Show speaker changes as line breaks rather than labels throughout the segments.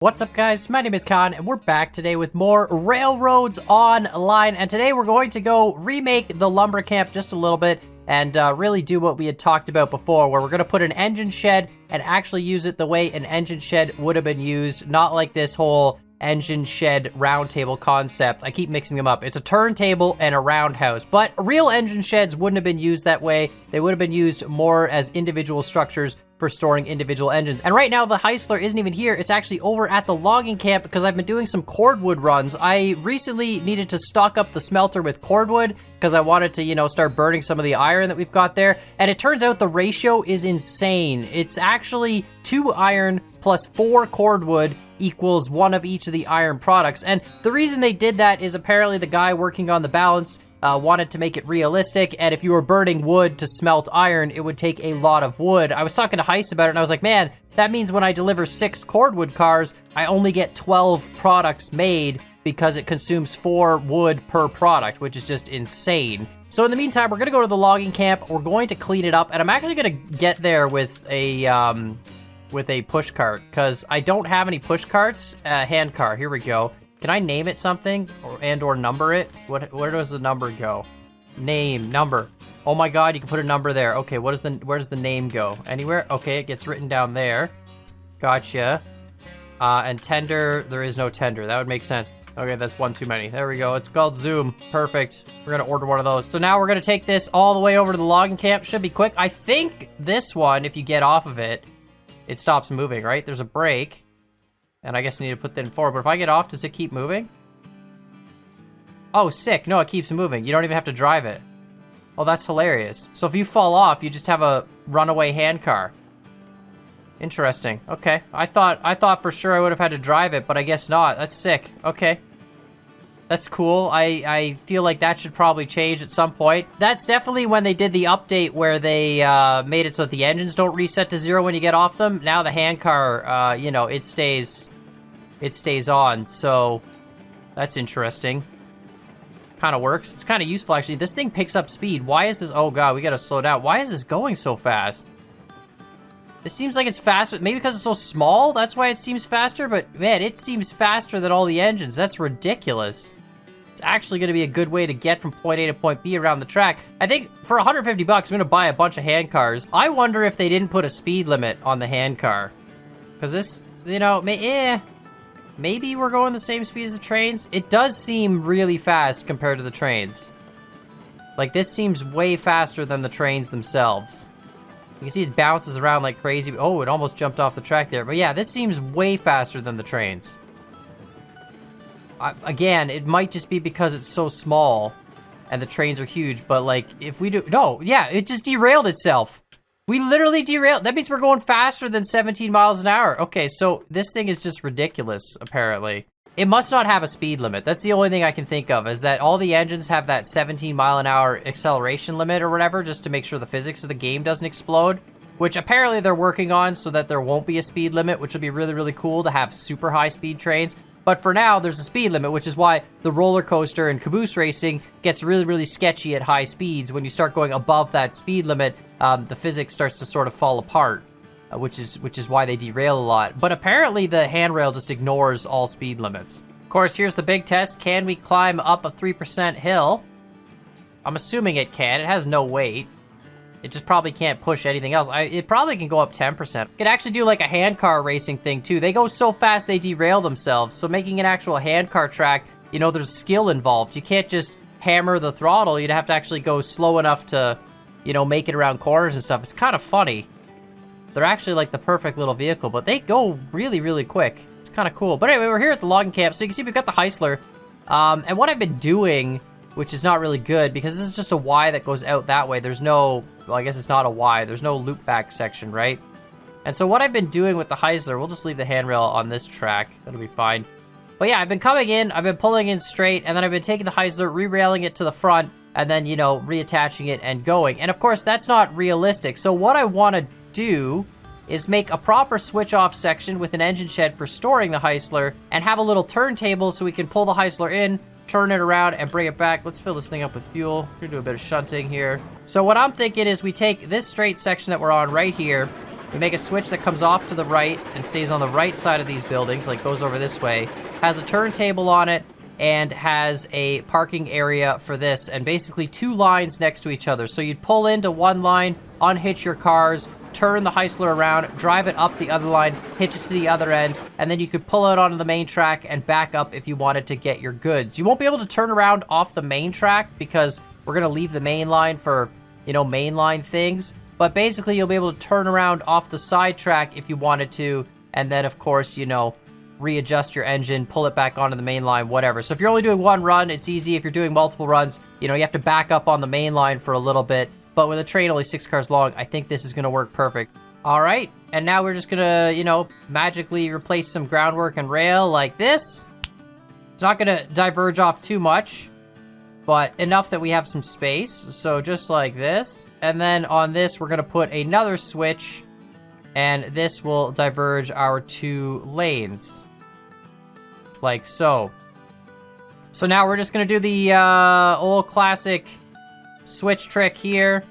What's up, guys? My name is Khan, and we're back today with more Railroads Online. And today we're going to go remake the lumber camp just a little bit and really do what we had talked about before, where we're going to put an engine shed and actually use it the way an engine shed would have been used, not like this whole engine shed round table concept. I keep mixing them up. It's a turntable and a roundhouse, but real engine sheds wouldn't have been used that way. They would have been used more as individual structures for storing individual engines. And right now the heisler isn't even here. It's actually over at the logging camp because I've been doing some cordwood runs. I recently needed to stock up the smelter with cordwood because I wanted to, start burning some of the iron that we've got there. And it turns out the ratio is insane. It's actually 2 iron plus 4 cordwood equals 1 of each of the iron products. And the reason they did that is apparently the guy working on the balance wanted to make it realistic, and if you were burning wood to smelt iron, it would take a lot of wood. I was talking to Heist about it, and I was like, man, that means when I deliver 6 cordwood cars, I only get 12 products made because it consumes 4 wood per product, which is just insane. So in the meantime, we're gonna go to the logging camp, we're going to clean it up, and I'm actually gonna get there with a push cart, because I don't have any push carts. Hand car, here we go. Can I name it something or number it? Where does the number go? Name, number. Oh my God, you can put a number there. Okay, where does the name go? Anywhere? Okay, it gets written down there. Gotcha. And tender, there is no tender. That would make sense. Okay, that's one too many. There we go. It's called Zoom. Perfect. We're gonna order one of those. So now we're gonna take this all the way over to the logging camp. Should be quick. I think this one, if you get off of it, it stops moving, right? There's a brake. And I guess I need to put that in forward. But if I get off, does it keep moving? Oh, sick. No, it keeps moving. You don't even have to drive it. Oh, that's hilarious. So if you fall off, you just have a runaway hand car. Interesting. Okay. I thought for sure I would have had to drive it, but I guess not. That's sick. Okay. That's cool. I feel like that should probably change at some point. That's definitely when they did the update where they made it so that the engines don't reset to 0 when you get off them. Now the hand car, it stays on. So that's interesting. Kind of works. It's kind of useful, actually. This thing picks up speed. Why is this? Oh God, we got to slow down. Why is this going so fast? It seems like it's faster. Maybe because it's so small, that's why it seems faster. But man, it seems faster than all the engines. That's ridiculous. It's actually going to be a good way to get from point A to point B around the track. I think for 150 bucks, I'm going to buy a bunch of hand cars. I wonder if they didn't put a speed limit on the hand car. Because this, maybe we're going the same speed as the trains. It does seem really fast compared to the trains. Like, this seems way faster than the trains themselves. You can see it bounces around like crazy. Oh, it almost jumped off the track there. But yeah, this seems way faster than the trains. Again, it might just be because it's so small and the trains are huge, but like, if we do, no, yeah, it just derailed itself. We literally derailed. That means we're going faster than 17 miles an hour. Okay, so this thing is just ridiculous, apparently. It must not have a speed limit. That's the only thing I can think of, is that all the engines have that 17 mile an hour acceleration limit or whatever, just to make sure the physics of the game doesn't explode, which apparently they're working on so that there won't be a speed limit, which would be really, really cool to have super high speed trains. But for now, there's a speed limit, which is why the roller coaster and caboose racing gets really, really sketchy at high speeds. When you start going above that speed limit, the physics starts to sort of fall apart, which is why they derail a lot. But apparently the handrail just ignores all speed limits. Of course, here's the big test. Can we climb up a 3% hill? I'm assuming it can. It has no weight. It just probably can't push anything else. It probably can go up 10%. It could actually do like a hand car racing thing too. They go so fast they derail themselves. So making an actual hand car track, there's skill involved. You can't just hammer the throttle. You'd have to actually go slow enough to, make it around corners and stuff. It's kind of funny. They're actually like the perfect little vehicle, but they go really, really quick. It's kind of cool. But anyway, we're here at the logging camp. So you can see we've got the heisler. And what I've been doing, which is not really good because this is just a Y that goes out that way. There's no, well, I guess it's not a Y. There's no loop back section, right? And so what I've been doing with the heisler, we'll just leave the handrail on this track. That'll be fine. But yeah, I've been coming in, I've been pulling in straight, and then I've been taking the heisler, re-railing it to the front, and then, reattaching it and going. And of course, that's not realistic. So what I want to do is make a proper switch-off section with an engine shed for storing the heisler, and have a little turntable so we can pull the heisler in, turn it around, and bring it back. Let's fill this thing up with fuel. We're gonna do a bit of shunting here. So what I'm thinking is we take this straight section that we're on right here, We make a switch that comes off to the right and stays on the right side of these buildings, like goes over this way, has a turntable on it, and has a parking area for this, and basically 2 lines next to each other. So you'd pull into one line, unhitch your cars, turn the heisler around, drive it up the other line, hitch it to the other end, and then you could pull out onto the main track and back up if you wanted to get your goods. You won't be able to turn around off the main track because we're gonna leave the main line for, you know, mainline things. But basically you'll be able to turn around off the side track if you wanted to, and then of course, you know, readjust your engine, pull it back onto the main line, whatever. So if you're only doing one run, it's easy. If you're doing multiple runs, you know, you have to back up on the main line for a little bit. But with a train only 6 cars long, I think this is gonna work perfect. All right, and now we're just gonna, you know, magically replace some groundwork and rail like this. It's not gonna diverge off too much, but enough that we have some space. So just like this. And then on this, we're gonna put another switch, and this will diverge our 2 lanes. Like so. So now we're just gonna do the old classic switch trick here.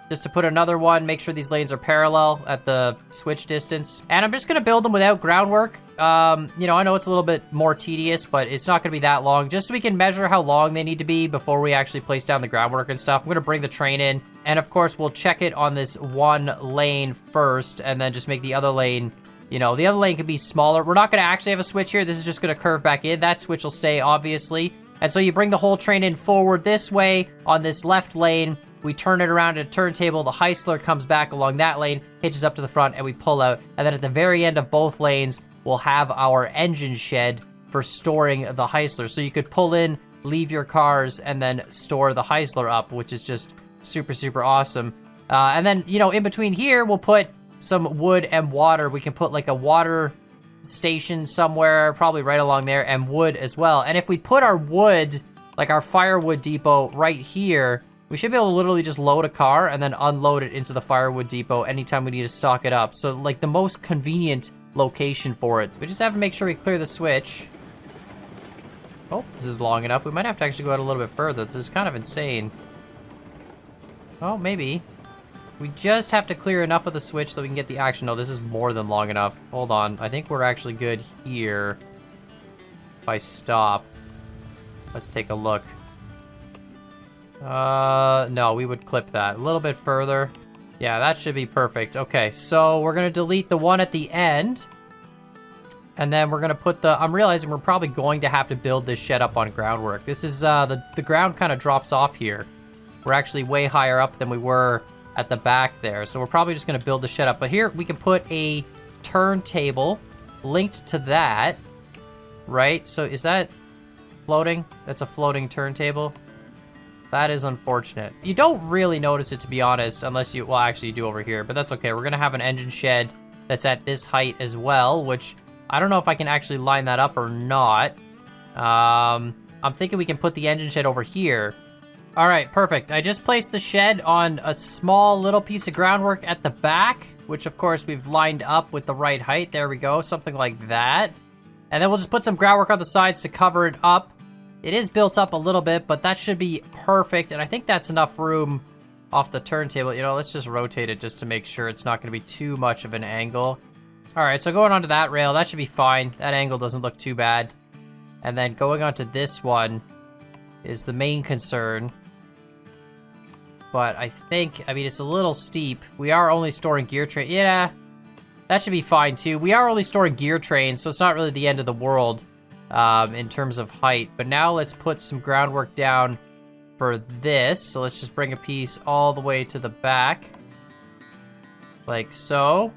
Just to put another one, make sure these lanes are parallel at the switch distance. And I'm just gonna build them without groundwork. You know, I know it's a little bit more tedious, but it's not gonna be that long, just so we can measure how long they need to be before we actually place down the groundwork and stuff. I'm gonna bring the train in, and of course, we'll check it on this one lane first, and then just make the other lane, you know, the other lane can be smaller. We're not gonna actually have a switch here. This is just gonna curve back in. That switch will stay, obviously. And so you bring the whole train in forward this way on this left lane. We turn it around at a turntable, the heisler comes back along that lane, hitches up to the front, and we pull out. And then at the very end of both lanes, we'll have our engine shed for storing the heisler. So you could pull in, leave your cars, and then store the heisler up, which is just super, super awesome. And then, you know, in between here, we'll put some wood and water. We can put like a water station somewhere, probably right along there, and wood as well. And if we put our wood, like our firewood depot right here, we should be able to literally just load a car and then unload it into the firewood depot anytime we need to stock it up. So like the most convenient location for it. We just have to make sure we clear the switch. Oh, this is long enough. We might have to actually go out a little bit further. This is kind of insane. Oh, maybe. We just have to clear enough of the switch so we can get the action. No, this is more than long enough. Hold on. I think we're actually good here. If I stop. Let's take a look. No, we would clip that a little bit further. Yeah, that should be perfect. Okay, so we're gonna delete the one at the end. And then we're gonna put the, I'm realizing we're probably going to have to build this shed up on groundwork. This is, the ground kind of drops off here. We're actually way higher up than we were at the back there. So we're probably just gonna build the shed up. But here, we can put a turntable linked to that, right? So is that floating? That's a floating turntable. That is unfortunate. You don't really notice it, to be honest, unless you, well, actually you do over here, but that's okay. We're gonna have an engine shed that's at this height as well, which I don't know if I can actually line that up or not. I'm thinking we can put the engine shed over here. All right, perfect. I just placed the shed on a small little piece of groundwork at the back, which of course we've lined up with the right height. There we go, something like that. And then we'll just put some groundwork on the sides to cover it up. It is built up a little bit, but that should be perfect. And I think that's enough room off the turntable. You know, let's just rotate it just to make sure it's not going to be too much of an angle. All right, so going onto that rail, that should be fine. That angle doesn't look too bad. And then going onto this one is the main concern. But I think, I mean, it's a little steep. We are only storing gear train. Yeah, that should be fine too. We are only storing gear trains, so it's not really the end of the world. In terms of height. But now let's put some groundwork down for this. So let's just bring a piece all the way to the back. Like so.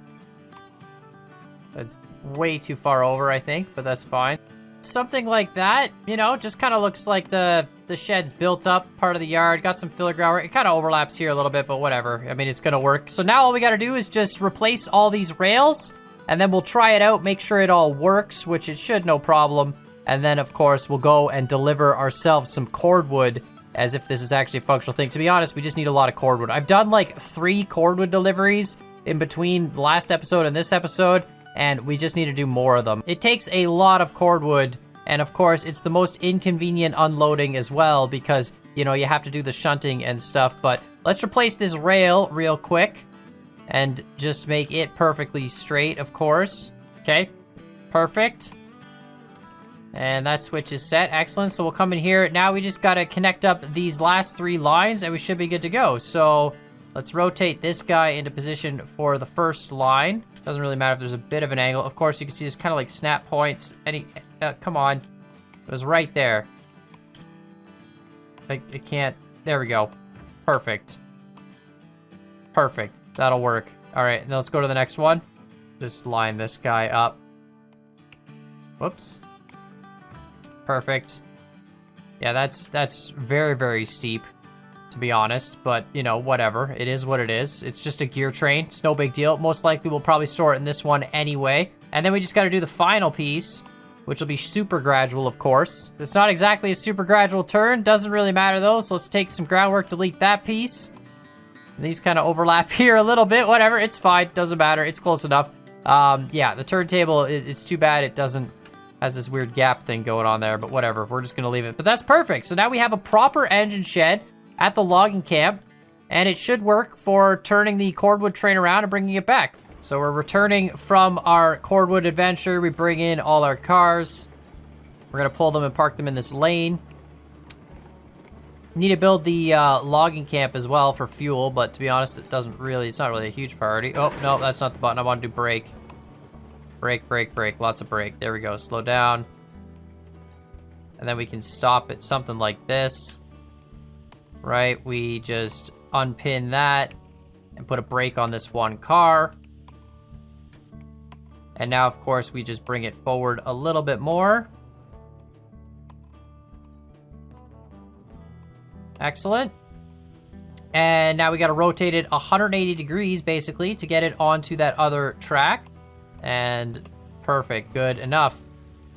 That's way too far over, I think, but that's fine. Something like that, you know, just kind of looks like the shed's built up part of the yard. Got some filler groundwork. It kind of overlaps here a little bit, but whatever. I mean, it's going to work. So now all we got to do is just replace all these rails. And then we'll try it out, make sure it all works, which it should, no problem. And then, of course, we'll go and deliver ourselves some cordwood as if this is actually a functional thing. To be honest, we just need a lot of cordwood. I've done like 3 cordwood deliveries in between the last episode and this episode, and we just need to do more of them. It takes a lot of cordwood, and of course, it's the most inconvenient unloading as well because, you know, you have to do the shunting and stuff. But let's replace this rail real quick. and just make it perfectly straight, of course. Okay, perfect. And that switch is set. Excellent. So we'll come in here. Now we just got to connect up these last 3 lines and we should be good to go. So let's rotate this guy into position for the first line. Doesn't really matter if there's a bit of an angle. Of course, you can see there's kind of like snap points. Come on. It was right there. It can't. There we go. Perfect. Perfect. That'll work. All right, now let's go to the next one. Just line this guy up. Whoops. Perfect. Yeah, that's very, very steep, to be honest. But, you know, whatever. It is what it is. It's just a gear train. It's no big deal. Most likely we'll probably store it in this one anyway. And then we just got to do the final piece, which will be super gradual, of course. It's not exactly a super gradual turn. Doesn't really matter, though. So let's take some groundwork, delete that piece. And these kind of overlap here a little bit. Whatever. It's fine. Doesn't matter. It's close enough. Yeah, the turntable, it's too bad it doesn't has this weird gap thing going on there, but whatever. We're just going to leave it. But that's perfect. So now we have a proper engine shed at the logging camp, and it should work for turning the cordwood train around and bringing it back. So we're returning from our cordwood adventure. We bring in all our cars. We're going to pull them and park them in this lane. Need to build the logging camp as well for fuel, but to be honest, it's not really a huge priority. Oh, no, that's not the button. I want to do brake. Brake, brake, brake. Lots of brake. There we go. Slow down. And then we can stop at something like this. Right? We just unpin that and put a brake on this one car. And now, of course, we just bring it forward a little bit more. Excellent. And now we got to rotate it 180 degrees, basically, to get it onto that other track. And perfect. Good enough.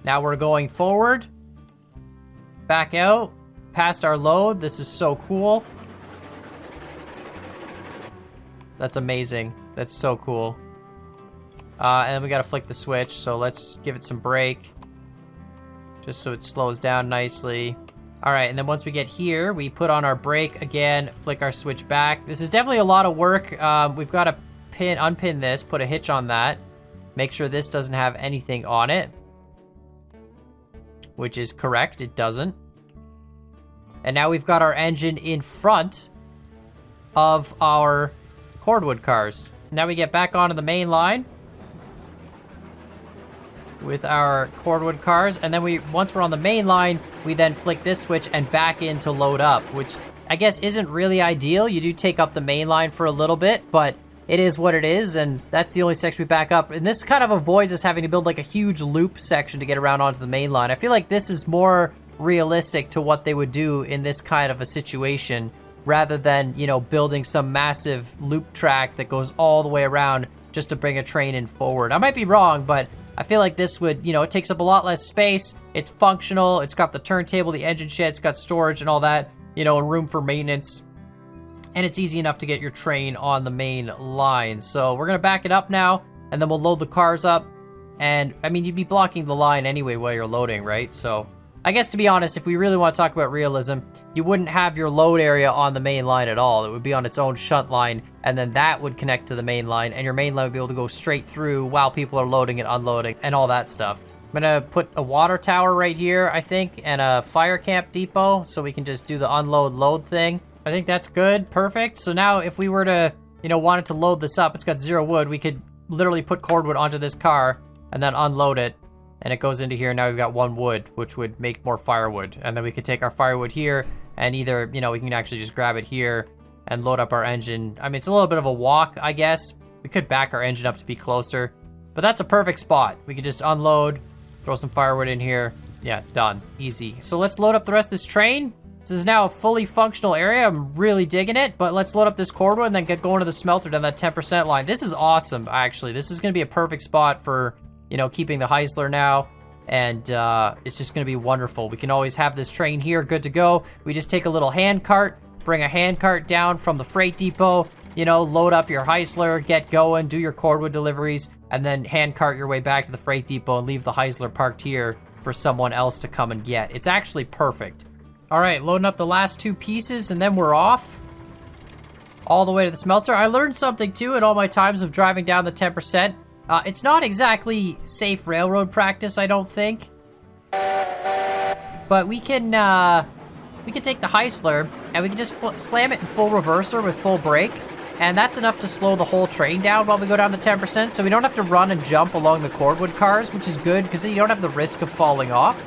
Now we're going forward. Back out. Past our load. This is so cool. That's amazing. That's so cool. And then we got to flick the switch. So let's give it some brake. Just so it slows down nicely. All right, and then once we get here, we put on our brake again, flick our switch back. This is definitely a lot of work. We've got to unpin this, put a hitch on that. Make sure this doesn't have anything on it. Which is correct, it doesn't. And now we've got our engine in front of our cordwood cars. Now we get back onto the main line with our cordwood cars, and then once we're on the main line, we then flick this switch and back in to load up, which I guess isn't really ideal. You do take up the main line for a little bit, but it is what it is, and that's the only section we back up. And this kind of avoids us having to build like a huge loop section to get around onto the main line. I feel like this is more realistic to what they would do in this kind of a situation, rather than, you know, building some massive loop track that goes all the way around just to bring a train in forward. I might be wrong, but I feel like this would, you know, it takes up a lot less space. It's functional. It's got the turntable, the engine shed, it's got storage and all that, you know, and room for maintenance. And it's easy enough to get your train on the main line. So we're going to back it up now, and then we'll load the cars up. And, I mean, you'd be blocking the line anyway while you're loading, right? So I guess, to be honest, if we really want to talk about realism, you wouldn't have your load area on the main line at all. It would be on its own shunt line, and then that would connect to the main line, and your main line would be able to go straight through while people are loading and unloading and all that stuff. I'm going to put a water tower right here, I think, and a fire camp depot, so we can just do the unload-load thing. I think that's good. Perfect. So now if we were to, you know, wanted to load this up, it's got 0 wood. We could literally put cordwood onto this car and then unload it. And it goes into here. Now we've got 1 wood, which would make more firewood. And then we could take our firewood here and either, you know, we can actually just grab it here and load up our engine. I mean, it's a little bit of a walk, I guess. We could back our engine up to be closer. But that's a perfect spot. We could just unload, throw some firewood in here. Yeah, done. Easy. So let's load up the rest of this train. This is now a fully functional area. I'm really digging it, but let's load up this cordwood and then get going to the smelter down that 10% line. This is awesome, actually. This is going to be a perfect spot for, you know, keeping the heisler now, and it's just going to be wonderful. We can always have this train here, good to go. We just take a little hand cart, bring a hand cart down from the freight depot, you know, load up your heisler, get going, do your cordwood deliveries, and then hand cart your way back to the freight depot and leave the heisler parked here for someone else to come and get. It's actually perfect. All right, loading up the last 2 pieces, and then we're off. all the way to the smelter. I learned something too in all my times of driving down the 10%. It's not exactly safe railroad practice, I don't think. But we can take the heisler and we can just slam it in full reverser with full brake. And that's enough to slow the whole train down while we go down the 10%. So we don't have to run and jump along the cordwood cars, which is good because then you don't have the risk of falling off.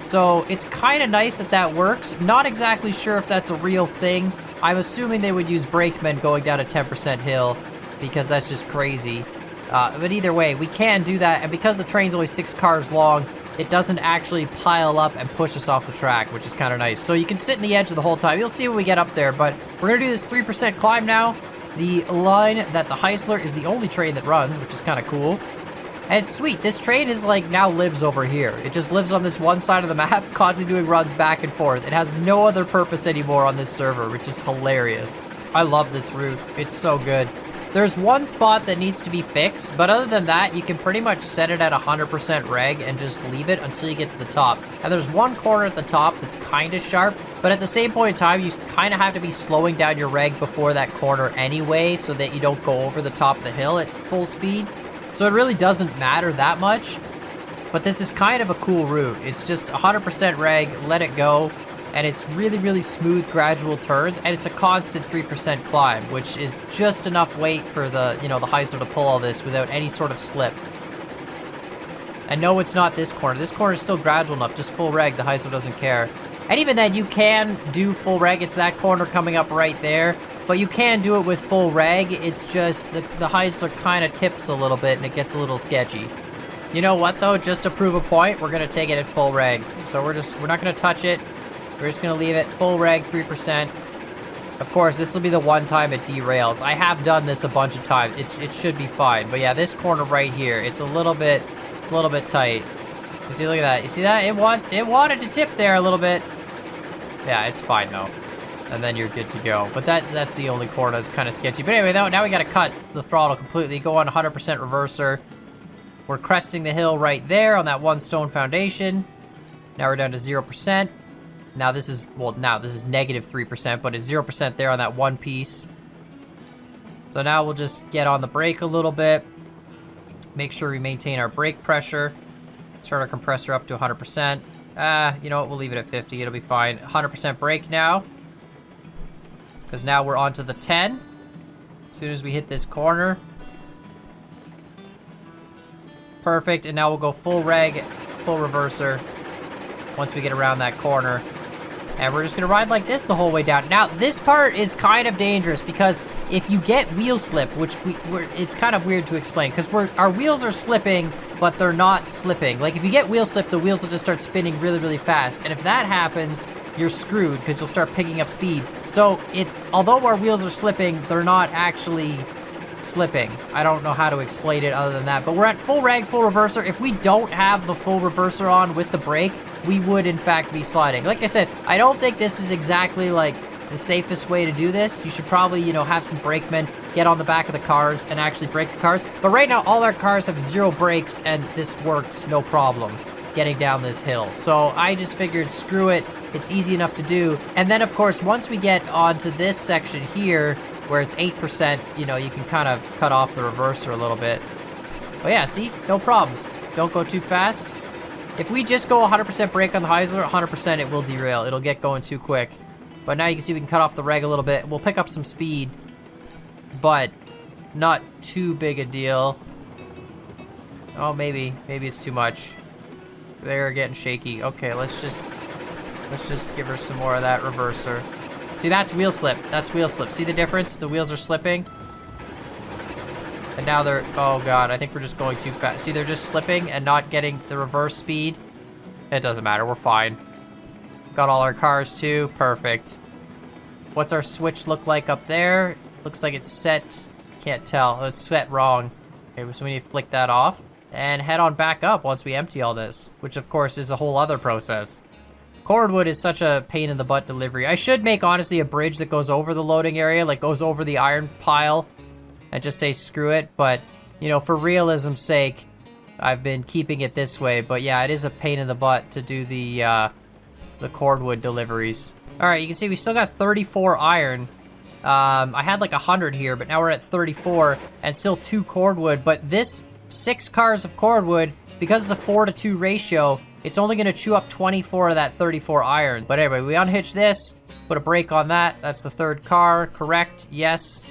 So it's kind of nice that that works. Not exactly sure if that's a real thing. I'm assuming they would use brakemen going down a 10% hill because that's just crazy. But either way, we can do that. And because the train's only 6 cars long, it doesn't actually pile up and push us off the track, which is kind of nice. So you can sit in the edge the whole time. You'll see when we get up there, but we're going to do this 3% climb now. The line that the heisler is the only train that runs, which is kind of cool. And it's sweet. This train is like now lives over here. It just lives on this one side of the map, constantly doing runs back and forth. It has no other purpose anymore on this server, which is hilarious. I love this route. It's so good. There's one spot that needs to be fixed, but other than that, you can pretty much set it at 100% reg and just leave it until you get to the top. And there's one corner at the top that's kind of sharp, but at the same point in time, you kind of have to be slowing down your reg before that corner anyway, so that you don't go over the top of the hill at full speed. So it really doesn't matter that much, but this is kind of a cool route. It's just 100% reg, let it go, and it's really, really smooth, gradual turns, and it's a constant 3% climb, which is just enough weight for the, the heisler to pull all this without any sort of slip. And no, it's not this corner. This corner is still gradual enough, just full reg, the heisler doesn't care. And even then, you can do full reg. It's that corner coming up right there, but you can do it with full reg. It's just the heisler kind of tips a little bit, and it gets a little sketchy. You know what, though? Just to prove a point, we're going to take it at full reg. So we're not going to touch it. We're just going to leave it full reg, 3%. Of course, this will be the one time it derails. I have done this a bunch of times. It should be fine. But yeah, this corner right here, it's a little bit tight. You see, look at that. You see that? It wanted to tip there a little bit. Yeah, it's fine though. And then you're good to go. But that's the only corner that's kind of sketchy. But anyway, now we got to cut the throttle completely. Go on 100% reverser. We're cresting the hill right there on that one stone foundation. Now we're down to 0%. Now this is negative 3%, but it's 0% there on that one piece. So now we'll just get on the brake a little bit. Make sure we maintain our brake pressure. Turn our compressor up to 100%. You know what, we'll leave it at 50, it'll be fine. 100% brake now. Because now we're onto the 10. As soon as we hit this corner. Perfect, and now we'll go full reg, full reverser. Once we get around that corner. And we're just gonna ride like this the whole way down. Now, this part is kind of dangerous because if you get wheel slip, which it's kind of weird to explain because our wheels are slipping, but they're not slipping. Like if you get wheel slip, the wheels will just start spinning really, really fast. And if that happens, you're screwed because you'll start picking up speed. So although our wheels are slipping, they're not actually slipping. I don't know how to explain it other than that. But we're at full reg, full reverser. If we don't have the full reverser on with the brake, we would in fact be sliding. Like I said, I don't think this is exactly like the safest way to do this. You should probably, have some brakemen get on the back of the cars and actually brake the cars. But right now, all our cars have 0 brakes and this works no problem getting down this hill. So I just figured, screw it. It's easy enough to do. And then of course, once we get onto this section here, where it's 8%, you can kind of cut off the reverser a little bit. But yeah, see, no problems. Don't go too fast. If we just go 100% brake on the heisler, 100% it will derail. It'll get going too quick. But now you can see we can cut off the reg a little bit. We'll pick up some speed, but not too big a deal. Oh, maybe it's too much. They're getting shaky. Okay, let's just give her some more of that reverser. See, that's wheel slip. That's wheel slip. See the difference? The wheels are slipping. And now they're, oh god, I think we're just going too fast. See, they're just slipping and not getting the reverse speed. It doesn't matter, we're fine. Got all our cars too, perfect. What's our switch look like up there? Looks like it's set, can't tell, it's set wrong. Okay, so we need to flick that off and head on back up once we empty all this, which of course is a whole other process. Cordwood is such a pain in the butt delivery. I should make, honestly, a bridge that goes over the loading area, like goes over the iron pile, and just say screw it. But, for realism's sake, I've been keeping it this way. But yeah, it is a pain in the butt to do the cordwood deliveries. All right, you can see we still got 34 iron. I had like 100 here, but now we're at 34 and still 2 cordwood. But this 6 cars of cordwood, because it's a 4-to-2 ratio, it's only going to chew up 24 of that 34 iron. But anyway, we unhitch this, put a brake on that. That's the 3rd car. Correct. Yes.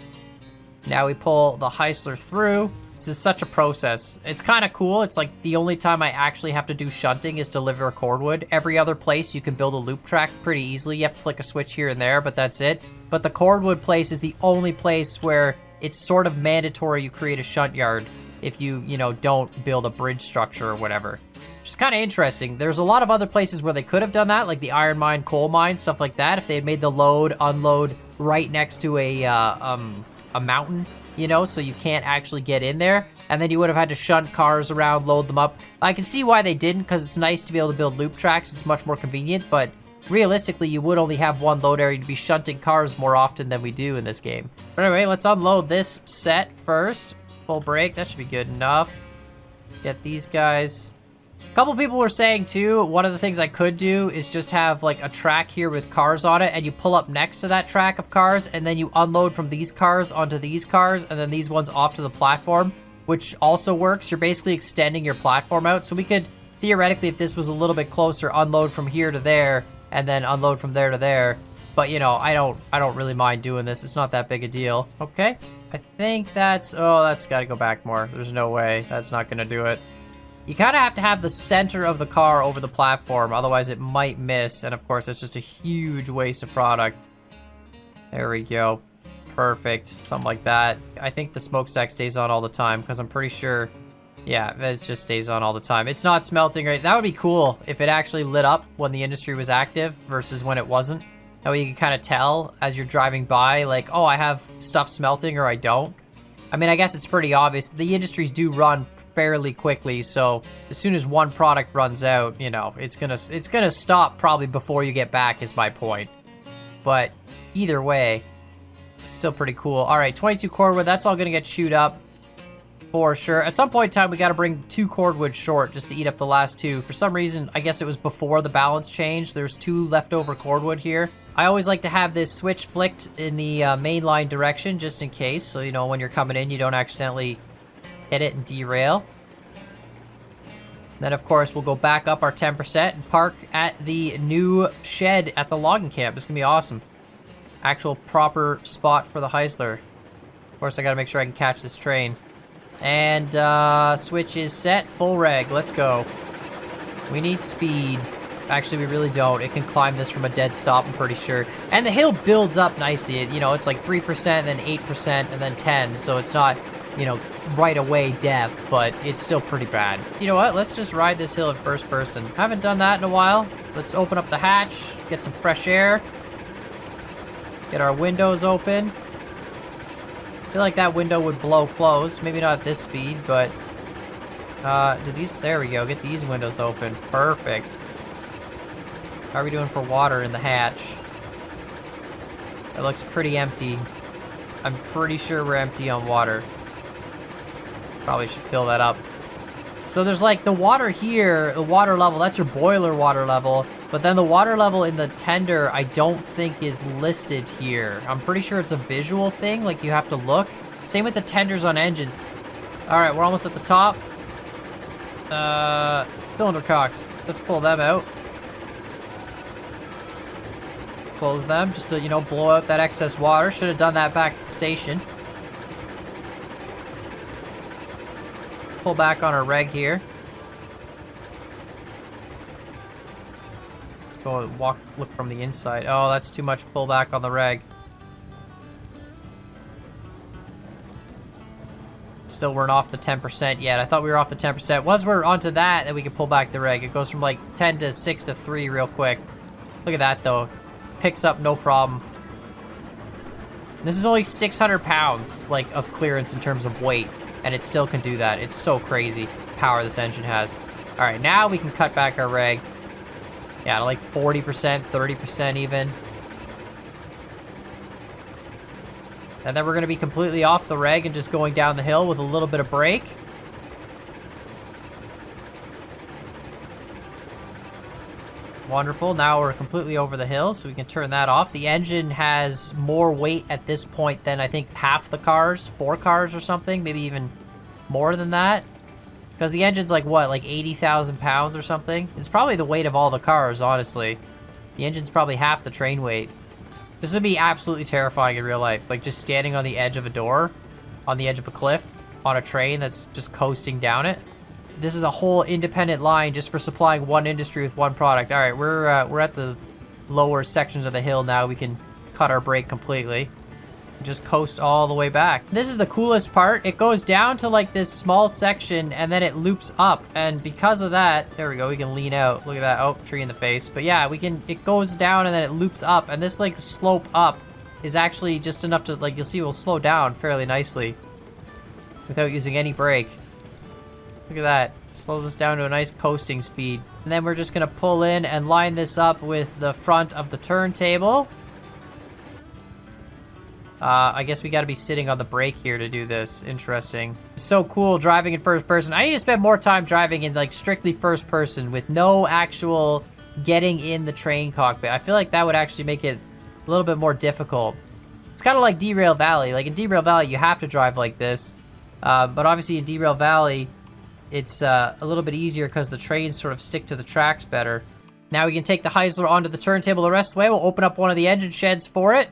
Now we pull the heisler through. This is such a process. It's kind of cool. It's like the only time I actually have to do shunting is deliver a cordwood. Every other place you can build a loop track pretty easily. You have to flick a switch here and there, but that's it. But the cordwood place is the only place where it's sort of mandatory you create a shunt yard if you don't build a bridge structure or whatever. Which is kind of interesting. There's a lot of other places where they could have done that, like the iron mine, coal mine, stuff like that. If they had made the load, unload right next to a mountain, so you can't actually get in there. And then you would have had to shunt cars around, load them up. I can see why they didn't, because it's nice to be able to build loop tracks. It's much more convenient, but realistically, you would only have one load area to be shunting cars more often than we do in this game. But anyway, let's unload this set first. Full brake, that should be good enough. Get these guys. A couple people were saying too, one of the things I could do is just have like a track here with cars on it, and you pull up next to that track of cars, and then you unload from these cars onto these cars, and then these ones off to the platform, which also works. You're basically extending your platform out. So we could theoretically, if this was a little bit closer, unload from here to there, and then unload from there to there. But I don't really mind doing this. It's not that big a deal. Okay, I think that's got to go back more. There's no way that's not gonna do it. You kind of have to have the center of the car over the platform, otherwise it might miss, and of course it's just a huge waste of product. There we go. Perfect. Something like that. I think the smokestack stays on all the time, because I'm pretty sure, yeah, it just stays on all the time. It's not smelting right. That would be cool if it actually lit up when the industry was active versus when it wasn't. That way you can kind of tell as you're driving by, like, oh, I have stuff smelting or I don't. I mean, I guess it's pretty obvious. The industries do run fairly quickly, so as soon as one product runs out, it's gonna stop probably before you get back, is my point. But either way, still pretty cool. All right, 22 cordwood, that's all gonna get chewed up for sure. At some point in time, we gotta bring 2 cordwood short just to eat up the last 2. For some reason, I guess it was before the balance changed. There's 2 leftover cordwood here. I always like to have this switch flicked in the mainline direction just in case, so when you're coming in, you don't accidentally hit it and derail. Then, of course, we'll go back up our 10% and park at the new shed at the logging camp. It's gonna be awesome. Actual proper spot for the heisler. Of course, I gotta make sure I can catch this train. And switch is set, full reg, let's go. We need speed. Actually, we really don't. It can climb this from a dead stop, I'm pretty sure. And the hill builds up nicely. It's like 3%, then 8%, and then 10. So it's not, right away death, but it's still pretty bad. You know what? Let's just ride this hill in first person. Haven't done that in a while. Let's open up the hatch, get some fresh air. Get our windows open. I feel like that window would blow closed. Maybe not at this speed, but... there we go. Get these windows open. Perfect. How are we doing for water in the hatch? It looks pretty empty. I'm pretty sure we're empty on water. Probably should fill that up. So there's like the water here, the water level, that's your boiler water level. But then the water level in the tender, I don't think is listed here. I'm pretty sure it's a visual thing, like you have to look. Same with the tenders on engines. All right, we're almost at the top. Cylinder cocks, let's pull them out. Close them just to, blow out that excess water. Should have done that back at the station. Pull back on our reg here. Let's go and look from the inside. Oh, that's too much pull back on the reg. Still weren't off the 10% yet. I thought we were off the 10%. Once we're onto that, then we can pull back the reg. It goes from like 10 to 6 to 3 real quick. Look at that though. Picks up no problem. This is only 600 pounds like of clearance in terms of weight, and it still can do that. It's so crazy power this engine has. All right, now we can cut back our reg. Yeah, to like 40%, 30% even. And then we're gonna be completely off the reg and just going down the hill with a little bit of brake. Wonderful. Now we're completely over the hill, so we can turn that off. The engine has more weight at this point than I think half the cars, 4 cars or something, maybe even more than that. Because the engine's like what, like 80,000 pounds or something? It's probably the weight of all the cars, honestly. The engine's probably half the train weight. This would be absolutely terrifying in real life. Like just standing on the edge of a door, on the edge of a cliff, on a train that's just coasting down it. This is a whole independent line just for supplying one industry with one product. All right, we're at the lower sections of the hill now. We can cut our brake completely. Just coast all the way back. This is the coolest part. It goes down to like this small section and then it loops up. And because of that, there we go. We can lean out. Look at that. Oh, tree in the face. But yeah, it goes down and then it loops up. And this like slope up is actually just enough to like, you'll see we'll slow down fairly nicely without using any brake. Look at that. Slows us down to a nice coasting speed. And then we're just gonna pull in and line this up with the front of the turntable. I guess we gotta be sitting on the brake here to do this. Interesting. It's so cool driving in first person. I need to spend more time driving in like strictly first person with no actual getting in the train cockpit. I feel like that would actually make it a little bit more difficult. It's kind of like Derail Valley. Like in Derail Valley, you have to drive like this. But obviously in Derail Valley, it's a little bit easier because the trains sort of stick to the tracks better. Now we can take the Heisler onto the turntable the rest of the way. We'll open up one of the engine sheds for it.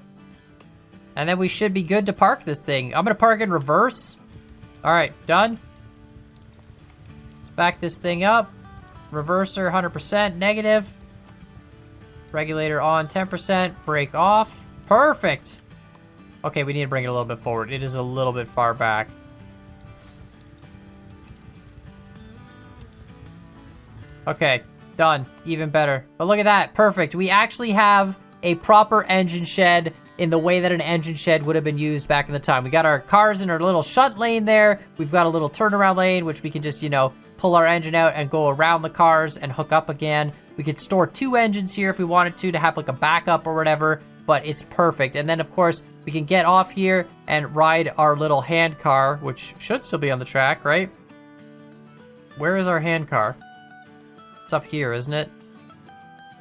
And then we should be good to park this thing. I'm gonna park in reverse. All right, done. Let's back this thing up. Reverser 100%, negative. Regulator on 10%, brake off. Perfect. Okay, we need to bring it a little bit forward. It is a little bit far back. Okay, done. Even better. But look at that, perfect. We actually have a proper engine shed in the way that an engine shed would have been used back in the time. We got our cars in our little shunt lane there. We've got a little turnaround lane, which we can just, you know, pull our engine out and go around the cars and hook up again. We could store 2 engines here if we wanted to have like a backup or whatever, but it's perfect. And then of course, we can get off here and ride our little hand car, which should still be on the track, right? Where is our hand car? It's up here, isn't it?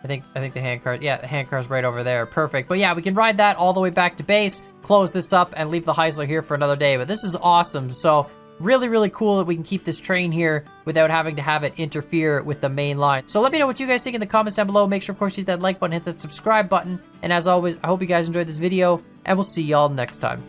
I think the hand car, yeah, the hand car's right over there. Perfect. But yeah, we can ride that all the way back to base, close this up, and leave the Heisler here for another day. But this is awesome. So really, really cool that we can keep this train here without having to have it interfere with the main line. So let me know what you guys think in the comments down below. Make sure, of course, you hit that like button, hit that subscribe button. And as always, I hope you guys enjoyed this video, and we'll see y'all next time.